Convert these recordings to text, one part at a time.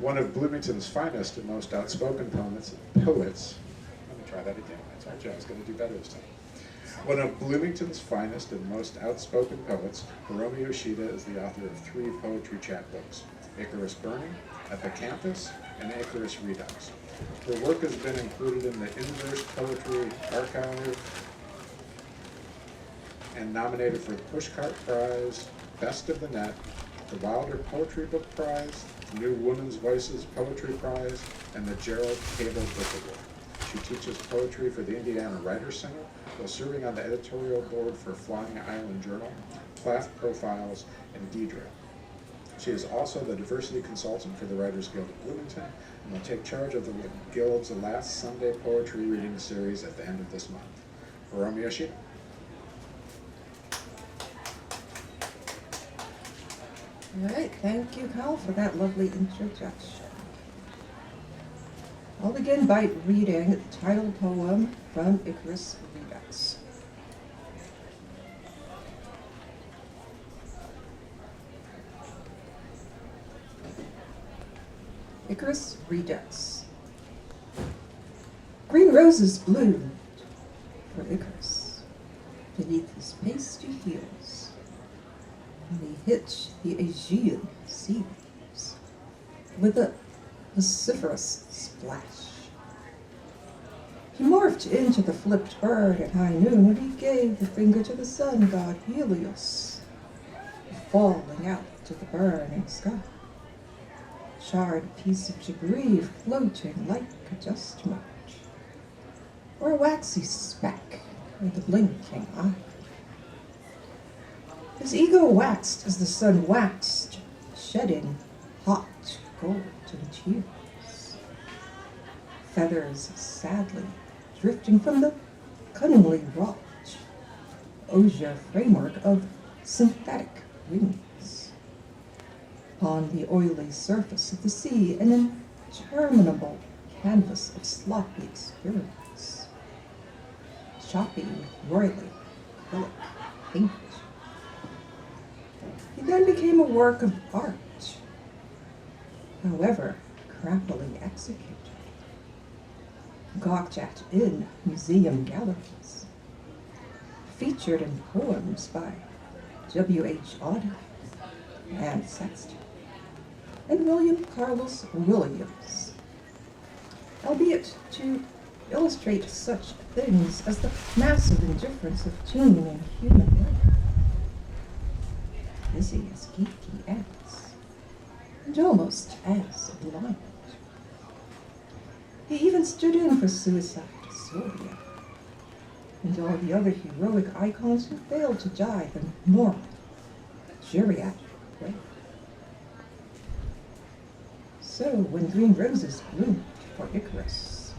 One of Bloomington's finest and most outspoken poets, let me try that again, I told you I was going to do better this time. One of Bloomington's finest and most outspoken poets, Hiromi Yoshida is the author of 3 poetry chapbooks, Icarus Burning, Epicanthus, and Icarus Redux. Her work has been included in the Inverse Poetry Archive and nominated for the Pushcart Prize, Best of the Net, the Wilder Poetry Book Prize, New Women's Voices Poetry Prize, and the Gerald Cable Book Award. She teaches poetry for the Indiana Writers Center while serving on the editorial board for Flying Island Journal, Plath Profiles, and Deidre. She is also the diversity consultant for the Writers Guild of Bloomington and will take charge of the Guild's last Sunday poetry reading series at the end of this month. Hiromi Yoshida. All right, thank you, Kyle, for that lovely introduction. I'll begin by reading the title poem from Icarus Redux. Icarus Redux. Green roses bloomed for Icarus beneath his pasty heels, and he hit the Aegean sea waves with a vociferous splash. He morphed into the flipped bird at high noon when he gave the finger to the sun god Helios, falling out to the burning sky. Charred piece of debris floating like a dust march, or a waxy speck with a blinking eye. His ego waxed as the sun waxed, shedding hot golden tears. Feathers sadly drifting from the cunningly wrought osier framework of synthetic wings. On the oily surface of the sea, an interminable canvas of sloppy experiments, choppy with royally acrylic paint. He then became a work of art, however crappily executed, gawked at in museum galleries, featured in poems by W.H. Auden and Sexton, and William Carlos Williams, albeit to illustrate such things as the massive indifference of teen and human life, busy as geeky ants, and almost as blind. He even stood in for suicide Sylvia, and all the other heroic icons who failed to die the moral, geriatric way. So when green roses bloomed for Icarus,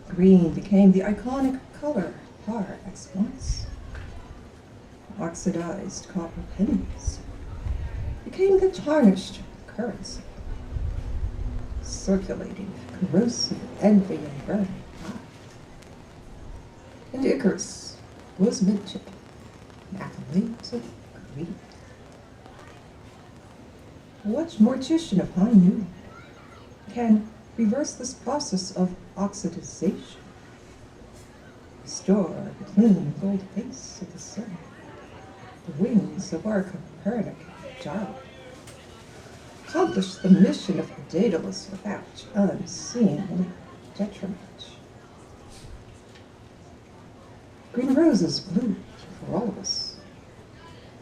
green became the iconic color par excellence. Oxidized copper pennies became the tarnished currency, circulating corrosive envy and burning pride. And Icarus was mentioned in accolades of greed. What mortician of high noon can reverse this process of oxidization, restore the clean gold face of the sun, the wings of our Copernic gyro, accomplish the mission of Daedalus without unseemly detriment? Green roses bloomed for all of us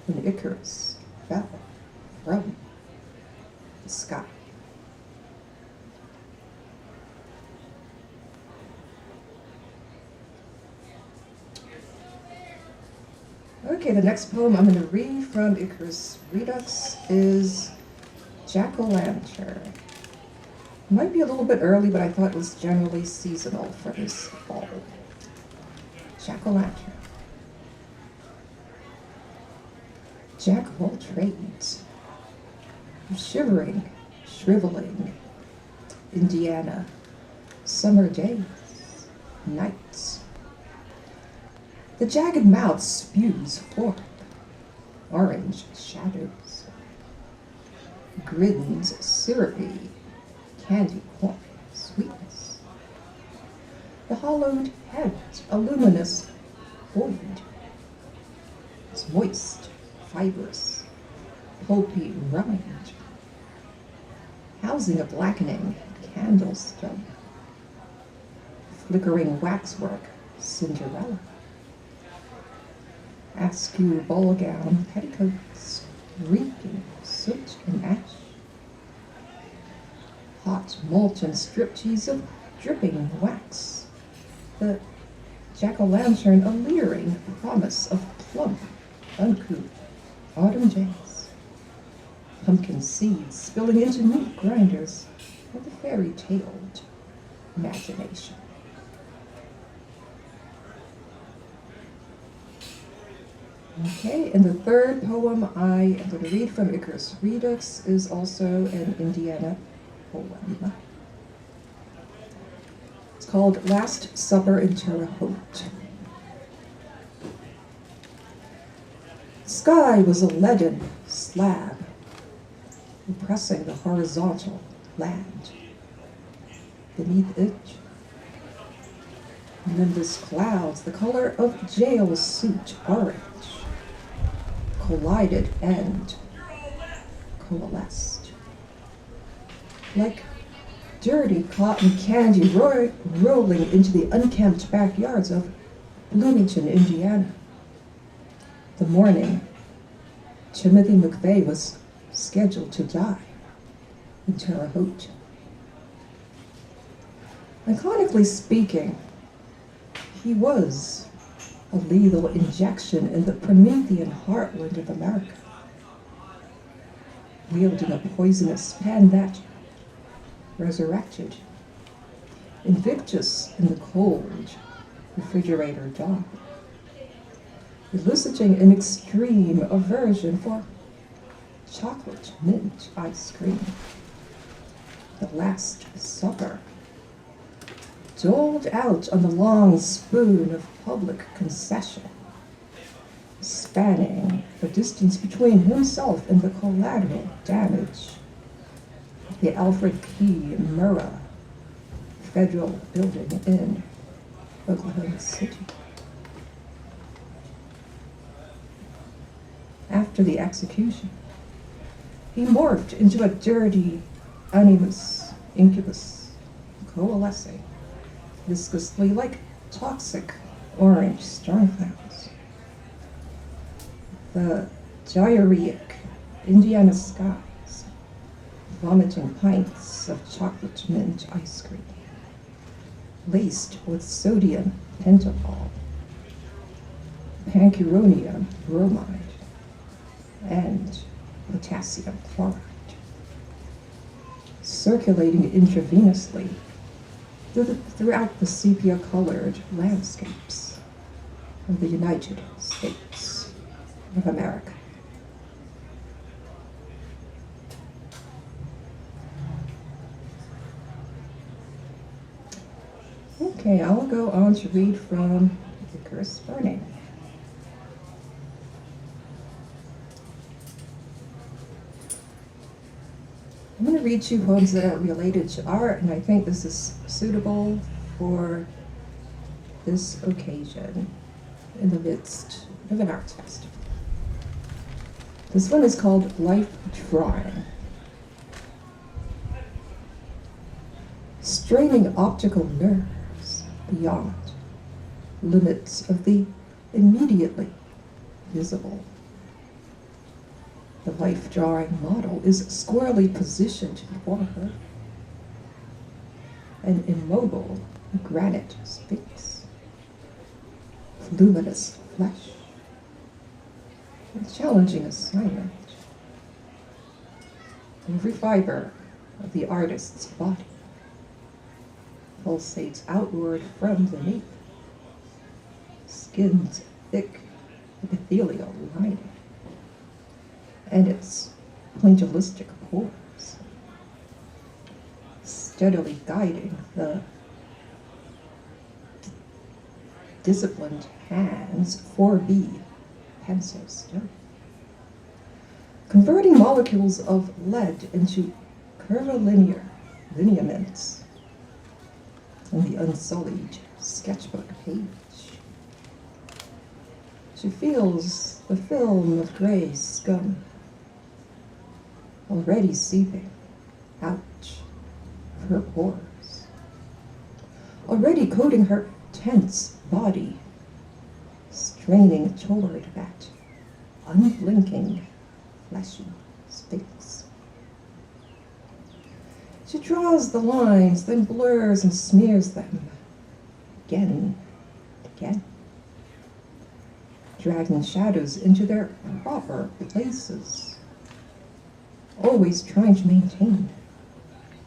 when Icarus fell from the sky. Okay, the next poem I'm going to read from Icarus Redux is Jack-o'-lantern. It might be a little bit early, but I thought it was generally seasonal for this fall. Jack-o'-lantern. Jack of all trades, shivering, shriveling, Indiana, summer days, nights. The jagged mouth spews forth orange shadows. grins syrupy candy corn sweetness. The hollowed head, a luminous void, is moist, fibrous, pulpy rind, housing a blackening candlestone, flickering waxwork Cinderella, askew ball gown petticoats reeking soot and ash, hot molten striptease of dripping wax, the jack-o'-lantern a leering promise of plump, uncouth autumn jays, pumpkin seeds spilling into meat grinders with a fairy-taled imagination. Okay, and the third poem I am going to read from Icarus Redux is also an Indiana poem. It's called Last Supper in Terre Haute. The sky was a leaden slab, oppressing the horizontal land. Beneath it, nimbus clouds, the color of jail suit orange, collided and coalesced. Like dirty cotton candy rolling into the unkempt backyards of Bloomington, Indiana. The morning, Timothy McVeigh was scheduled to die in Terre Haute. Iconically speaking, he was a lethal injection in the Promethean heartland of America, wielding a poisonous pen that resurrected, invictus in the cold refrigerator dawn, eliciting an extreme aversion for chocolate mint ice cream. The Last Supper, doled out on the long spoon of public concession, spanning the distance between himself and the collateral damage of the Alfred P. Murrah Federal Building in Oklahoma City. After the execution, he morphed into a dirty animus incubus, coalescing viscously like toxic orange storm clouds. The diarrheic Indiana skies, vomiting pints of chocolate mint ice cream, laced with sodium pentothal, pancuronium bromide, and potassium chloride, circulating intravenously throughout the sepia-colored landscapes of the United States of America. Okay, I'll go on to read from Icarus Burning. I'm going to read two poems that are related to art, and I think this is suitable for this occasion in the midst of an arts festival. This one is called Life Drawing. Straining optical nerves beyond limits of the immediately visible. The life-drawing model is squarely positioned before her, an immobile granite sphinx, luminous flesh, a challenging assignment. Every fiber of the artist's body pulsates outward from beneath, skin's thick epithelial lining, and its pointillistic pores, steadily guiding the disciplined hands 4B pencil stroke. converting molecules of lead into curvilinear lineaments on the unsullied sketchbook page. She feels the film of gray scum already seeping out of her pores, already coating her tense body, straining toward that unblinking, fleshy sphinx. She draws the lines, then blurs and smears them again and again, dragging shadows into their proper places, always trying to maintain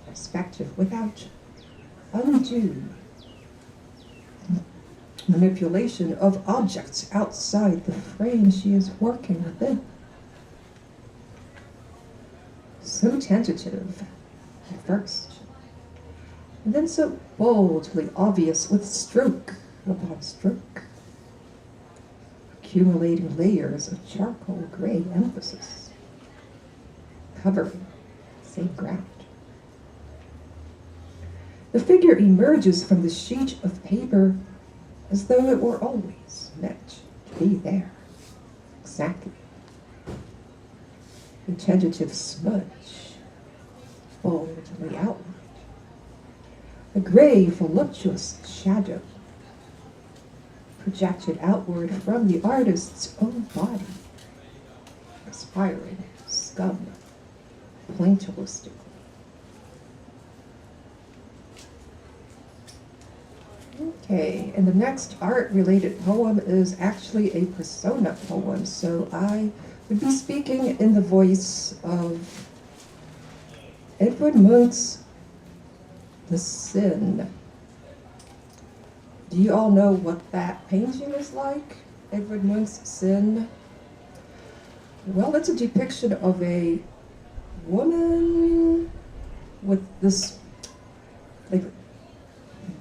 perspective without undue manipulation of objects outside the frame she is working within. So tentative at first, and then so boldly obvious with stroke upon stroke, accumulating layers of charcoal gray emphasis, covering the same ground. The figure emerges from the sheet of paper as though it were always meant to be there, exactly. A tentative smudge, boldly outlined. A gray, voluptuous shadow projected outward from the artist's own body, aspiring scum, pointillistically. Okay, and the next art-related poem is actually a persona poem, so I would be speaking in the voice of Edvard Munch's The Sin. Do you all know what that painting is like? Edvard Munch's Sin? Well, it's a depiction of a woman with this like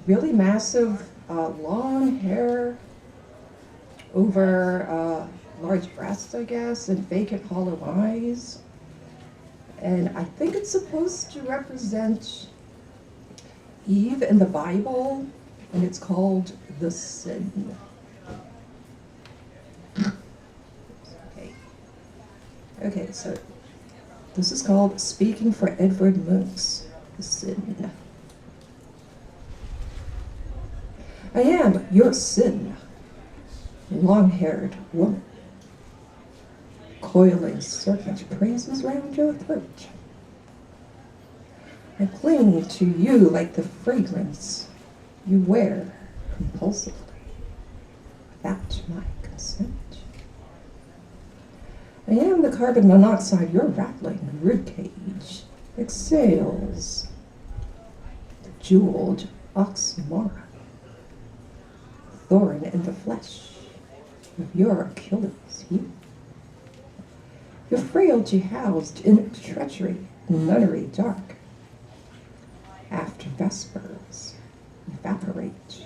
really massive long hair over large breasts, I guess, and vacant hollow eyes. And I think it's supposed to represent Eve in the Bible, and it's called The Sin. Okay, so this is called Speaking for Edvard Munch's The Sin. I am your sin, long-haired woman, coiling serpent praises round your throat. I cling to you like the fragrance you wear compulsively, without my consent. I am the carbon monoxide your rattling ribcage exhales, the jeweled oxymora, thorn in the flesh of your Achilles heel. Your frailty housed in treachery and nunnery dark. After vespers, evaporate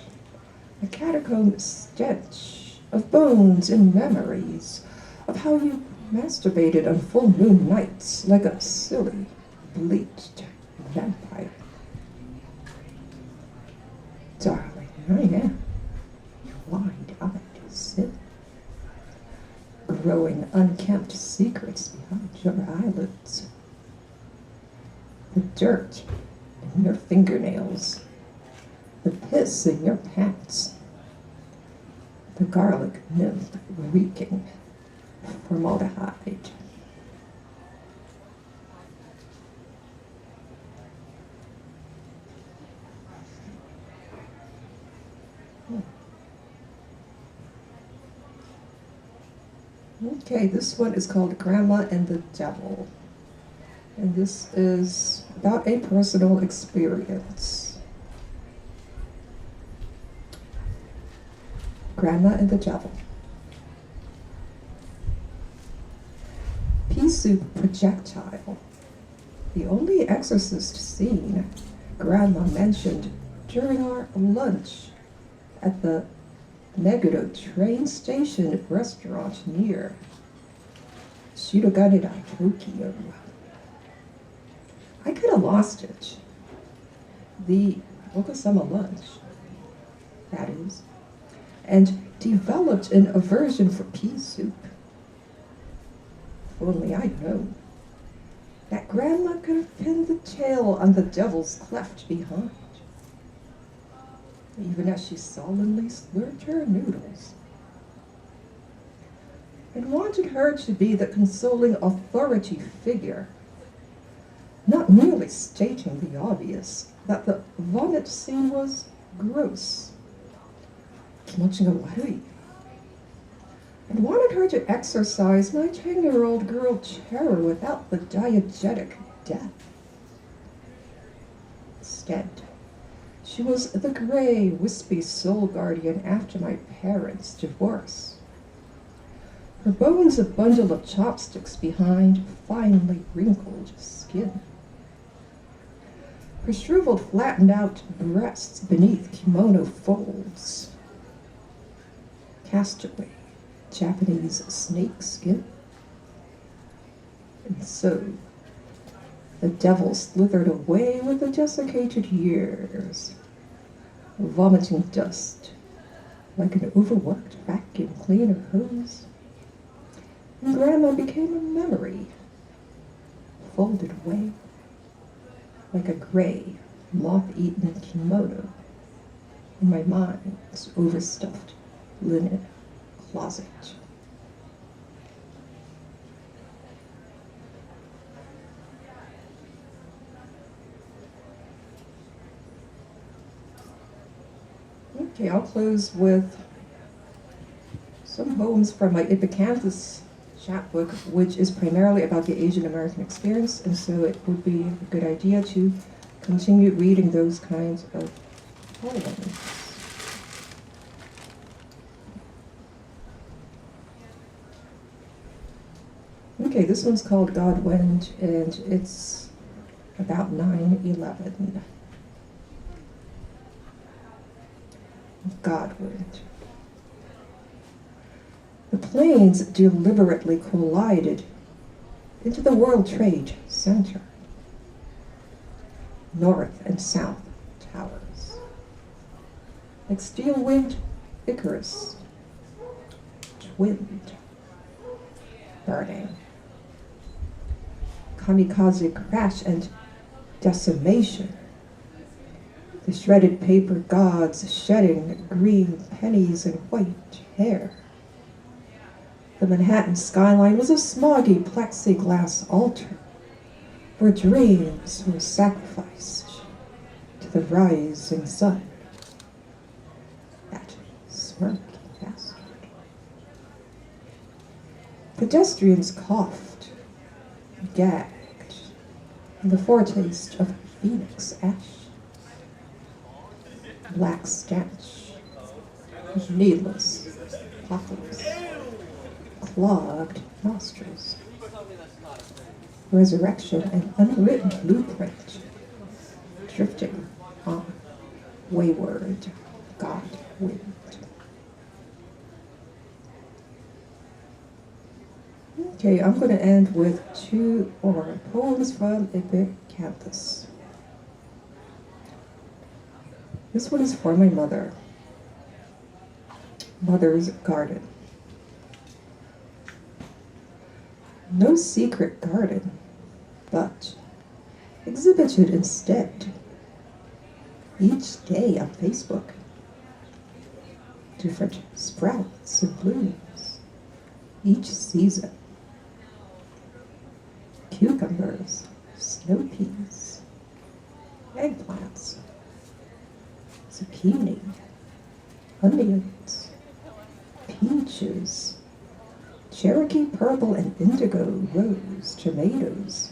a catacomb stench of bones and memories of how you masturbated on full moon nights like a silly, bleached vampire. Darling, I am wide-eyed sin, growing unkempt secrets behind your eyelids. The dirt in your fingernails, the piss in your pants, the garlic nymph reeking formaldehyde. Okay, this one is called Grandma and the Devil. And this is about a personal experience. Grandma and the Devil. Pea soup projectile. The only exorcist scene Grandma mentioned during our lunch at the Meguro train station restaurant near Shiroganidai Tokyo. I kind of lost it. The Okasama lunch, that is, and developed an aversion for pea soup. If only I'd known that Grandma could have pinned the tail on the devil's cleft behind, even as she solemnly slurped her noodles, and wanted her to be the consoling authority figure, not merely stating the obvious, that the vomit scene was gross, kimochi ga warui, and wanted her to exercise my 10-year-old girl terror without the diegetic death. Instead, she was the gray, wispy soul guardian after my parents' divorce. Her bones a bundle of chopsticks behind finely wrinkled skin. Her shriveled, flattened-out breasts beneath kimono folds. Castaway, Japanese snake skin. And so, the devil slithered away with the desiccated years, vomiting dust like an overworked vacuum cleaner hose. And Grandma became a memory, folded away like a gray, moth-eaten kimono in my mind's overstuffed linen closet. Okay, I'll close with some poems from my Hippocampus chapbook, which is primarily about the Asian American experience, and so it would be a good idea to continue reading those kinds of poems. Okay, this one's called God Wenge, and it's about 9/11. God Wenge. The planes deliberately collided into the World Trade Center. North and south towers, like steel-winged Icarus, twinned, burning. Kamikaze crash and decimation. The shredded paper gods shedding green pennies and white hair. The Manhattan skyline was a smoggy plexiglass altar where dreams were sacrificed to the rising sun. That smirked bastard. Pedestrians coughed, gagged, in the foretaste of phoenix ash. Black stench, needless apocalypse. Clogged nostrils. Resurrection and unwritten blueprint, drifting on wayward God wind. Okay, I'm going to end with two more poems from Hippocampus. This one is for my mother. Mother's Garden. No secret garden, but exhibited instead, each day on Facebook. Different sprouts and blooms, each season. Cucumbers, snow peas, eggplants, zucchini, onions, peaches, Cherokee purple and indigo rose tomatoes,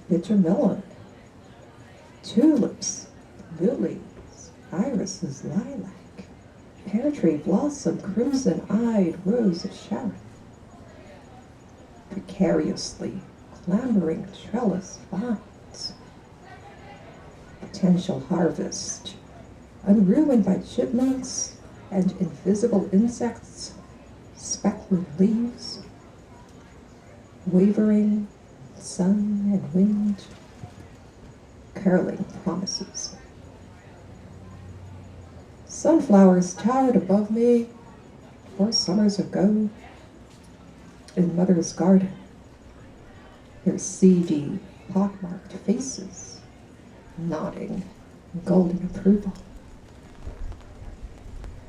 bitter melon, tulips, lilies, irises, lilac, pear tree blossom, crimson-eyed rose of Sharon, precariously clambering trellis vines, potential harvest, unruined by chipmunks and invisible insects, speckled leaves, wavering sun and wind, curling promises. Sunflowers towered above me 4 summers ago in Mother's garden, their seedy, pockmarked faces nodding in golden approval.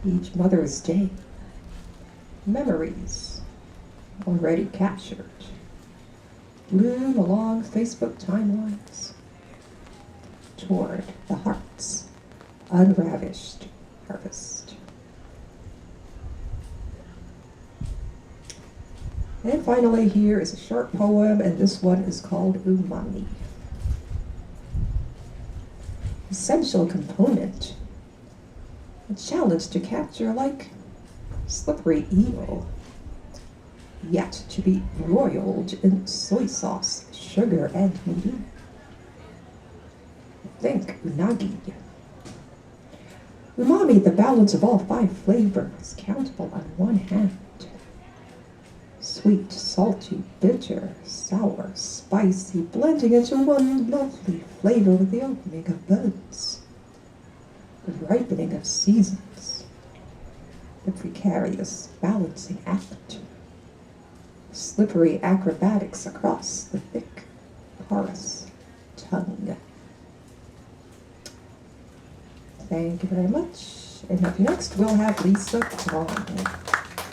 Each Mother's Day, memories already captured bloom along Facebook timelines toward the heart's unravished harvest. And finally, here is a short poem, and this one is called Umami. Essential component, a challenge to capture like slippery eel, yet to be broiled in soy sauce, sugar, and mirin. Think unagi. Umami, the balance of all 5 flavors, countable on one hand. Sweet, salty, bitter, sour, spicy, blending into one lovely flavor with the opening of buds, the ripening of seasons, the precarious balancing act, slippery acrobatics across the thick, porous tongue. Thank you very much. And up next, we'll have Lisa Braun.